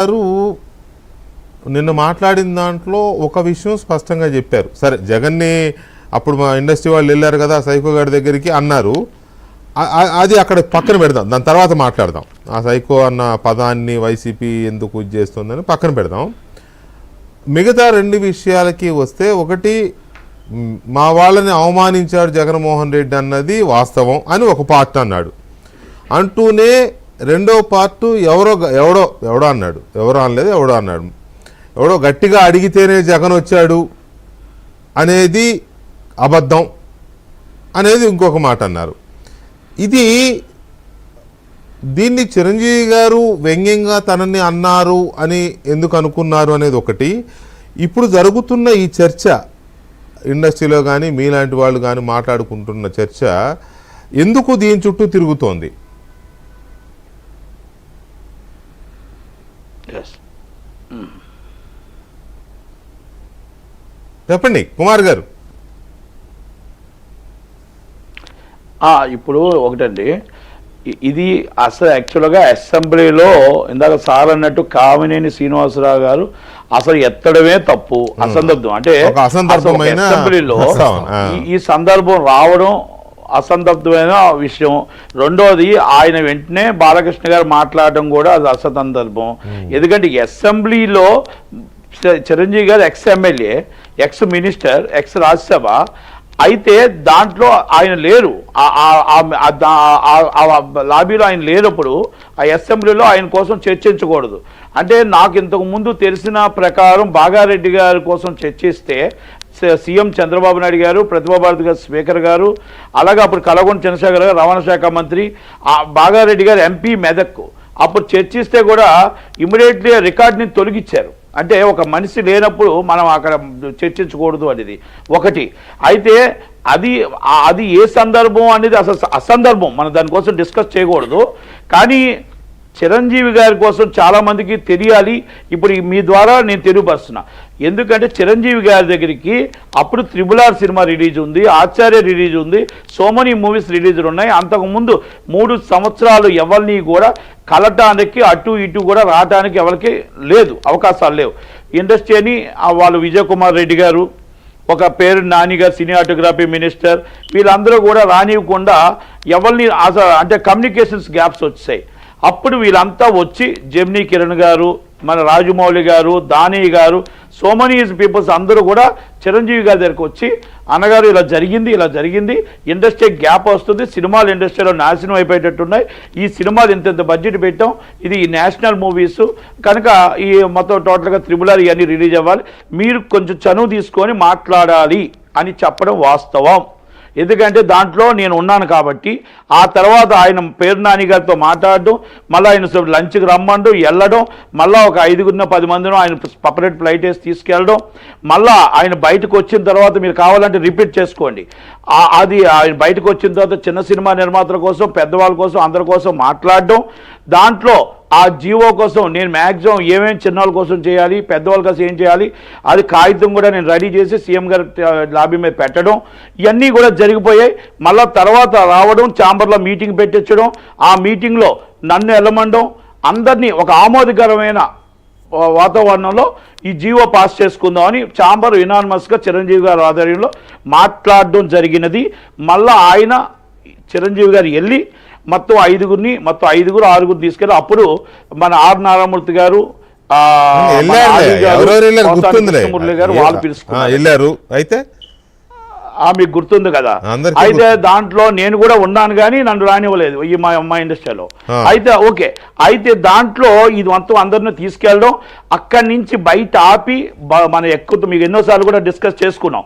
గారు నిన్న మాట్లాడిన దాంట్లో ఒక విషయం స్పష్టంగా చెప్పారు. సరే జగన్ని అప్పుడు మా ఇండస్ట్రీ వాళ్ళు వెళ్ళారు కదా సైకో గారి దగ్గరికి అన్నారు, అది అక్కడ పక్కన పెడదాం, దాని తర్వాత మాట్లాడదాం. ఆ సైకో అన్న పదాన్ని వైసీపీ ఎందుకు చేస్తుందని పక్కన పెడదాం. మిగతా రెండు విషయాలకి వస్తే, ఒకటి మా వాళ్ళని అవమానించాడు జగన్మోహన్ రెడ్డి అన్నది వాస్తవం అని ఒక పార్ట్ అన్నాడు. అంటూనే రెండో పార్ట్ ఎవడో అన్నాడు, ఎవరో అనలేదు, ఎవడో అన్నాడు, ఎవడో గట్టిగా అడిగితేనే జగన్ వచ్చాడు అనేది అబద్ధం అనేది ఇంకొక మాట అన్నారు. దీన్ని చిరంజీవి గారు వ్యంగ్యంగా తనని అన్నారు అని ఎందుకు అనుకున్నారు అనేది ఒకటి. ఇప్పుడు జరుగుతున్న ఈ చర్చ ఇండస్ట్రీలో కానీ మీలాంటి వాళ్ళు కానీ మాట్లాడుకుంటున్న చర్చ ఎందుకు దీని చుట్టూ తిరుగుతోంది? చెప్పండి కుమార్ గారు. ఇప్పుడు ఒకటండి, ఇది అసలు యాక్చువల్గా అసెంబ్లీలో ఇందాక సార్ అన్నట్టు కామినేని శ్రీనివాసరావు గారు అసలు ఎత్తడమే తప్పు, అసందర్భం. అంటే అసెంబ్లీలో ఈ సందర్భం రావడం అసందర్భమైన విషయం. రెండోది ఆయన వెంటనే బాలకృష్ణ గారు మాట్లాడడం కూడా అది అసందర్భం. ఎందుకంటే అసెంబ్లీలో చిరంజీవి గారు ex MLA, ex minister, X Rajya Sabha అయితే దాంట్లో ఆయన లేరు, లాబీలో ఆయన లేనప్పుడు ఆ అసెంబ్లీలో ఆయన కోసం చర్చించకూడదు. అంటే నాకు ఇంతకు ముందు తెలిసిన ప్రకారం బాగారెడ్డి గారి కోసం చర్చిస్తే సీఎం చంద్రబాబు నాయుడు గారు, ప్రతిభా భారతి గారు స్పీకర్ గారు, అలాగే అప్పుడు కలగొండ చంద్రశేఖర్ గారు రవాణా శాఖ మంత్రి, బాగారెడ్డి గారు ఎంపీ మెదక్, అప్పుడు చర్చిస్తే కూడా ఇమ్మీడియట్లీ రికార్డుని తొలగించారు. అంటే ఒక మనిషి లేనప్పుడు మనం అక్కడ చర్చించకూడదు అనేది ఒకటి. అయితే అది ఏ సందర్భం అనేది అసలు అసందర్భం, మనం దానికోసం డిస్కస్ చేయకూడదు. కానీ చిరంజీవి గారి కోసం చాలామందికి తెలియాలి, ఇప్పుడు మీ ద్వారా నేను తెలియపరుస్తున్నా. ఎందుకంటే చిరంజీవి గారి దగ్గరికి అప్పుడు RRR సినిమా రిలీజ్ ఉంది, ఆచార్య రిలీజ్ ఉంది, సో మెనీ మూవీస్ రిలీజులు ఉన్నాయి. అంతకుముందు 3 సంవత్సరాలు ఎవరిని కూడా కలటానికి అటు ఇటు కూడా రావడానికి ఎవరికి లేదు, అవకాశాలు లేవు. ఇండస్ట్రీని వాళ్ళు విజయ్ కుమార్ రెడ్డి గారు, ఒక పేరు నాని గారు సినిమాటోగ్రఫీ మినిస్టర్, వీళ్ళందరూ కూడా రానివ్వకుండా ఎవరిని అంటే కమ్యూనికేషన్స్ గ్యాప్స్ వచ్చాయి. అప్పుడు వీళ్ళంతా వచ్చి జెమినీ కిరణ్ గారు, మన రాజమౌళి గారు, దాని గారు, సో మెనీ పీపుల్స్ అందరూ కూడా చిరంజీవి గారి దగ్గరికి వచ్చి అన్నగారు ఇలా జరిగింది, ఇండస్ట్రీ గ్యాప్ వస్తుంది, సినిమాలు ఇండస్ట్రీలో నాశనం అయిపోయేటట్టున్నాయి, ఈ సినిమాలు ఇంత బడ్జెట్ పెట్టాం, ఇది నేషనల్ మూవీస్ కనుక ఈ మొత్తం టోటల్గా RRR ఇవన్నీ రిలీజ్ అవ్వాలి, మీరు కొంచెం చనువు తీసుకొని మాట్లాడాలి అని చెప్పడం వాస్తవం. ఎందుకంటే దాంట్లో నేను ఉన్నాను కాబట్టి. ఆ తర్వాత ఆయన పేరు నాని గారితో మాట్లాడడం, మళ్ళీ ఆయన లంచ్కి రమ్మండు వెళ్ళడం, మళ్ళీ ఒక 5-10 మందిని ఆయన సపరేట్ ఫ్లైట్ వేసి తీసుకెళ్ళడం, మళ్ళీ ఆయన బయటకు వచ్చిన తర్వాత మీరు కావాలంటే రిపీట్ చేసుకోండి. అది ఆయన బయటకు వచ్చిన తర్వాత చిన్న సినిమా నిర్మాతల కోసం, పెద్దవాళ్ళ కోసం, అందరి కోసం మాట్లాడడం. దాంట్లో ఆ జీవో కోసం నేను మ్యాక్సిమం ఏమేమి చిన్నవాళ్ళ కోసం చేయాలి, పెద్దవాళ్ళ కోసం ఏం చేయాలి, అది కాగితం కూడా నేను రెడీ చేసి సీఎం గారి లాబీ మీద పెట్టడం, ఇవన్నీ కూడా జరిగిపోయాయి. మళ్ళీ తర్వాత రావడం, ఛాంబర్లో మీటింగ్ పెట్టించడం, ఆ మీటింగ్లో నన్ను వెళ్ళమండం, అందరినీ ఒక ఆమోదకరమైన వాతావరణంలో ఈ జీవో పాస్ చేసుకుందామని ఛాంబర్ యునానిమస్గా చిరంజీవి గారి ఆధ్వర్యంలో మాట్లాడడం జరిగినది. మళ్ళీ ఆయన చిరంజీవి గారు వెళ్ళి మొత్తం 5-6 తీసుకెళ్ళి అప్పుడు మన నారాయణమూర్తి గారు, మురళి గారు వాళ్ళు పిలుచుకున్నారు. అయితే మీకు గుర్తుంది కదా. అయితే దాంట్లో నేను కూడా ఉన్నాను కానీ నన్ను రానివ్వలేదు ఈ మా ఇండస్ట్రీలో. అయితే ఓకే, అయితే దాంట్లో ఇది మొత్తం అందరిని తీసుకెళ్ళడం, అక్కడి నుంచి బయట ఆపి మన ఎక్కువ మీకు ఎన్నోసార్లు కూడా డిస్కస్ చేసుకున్నాం.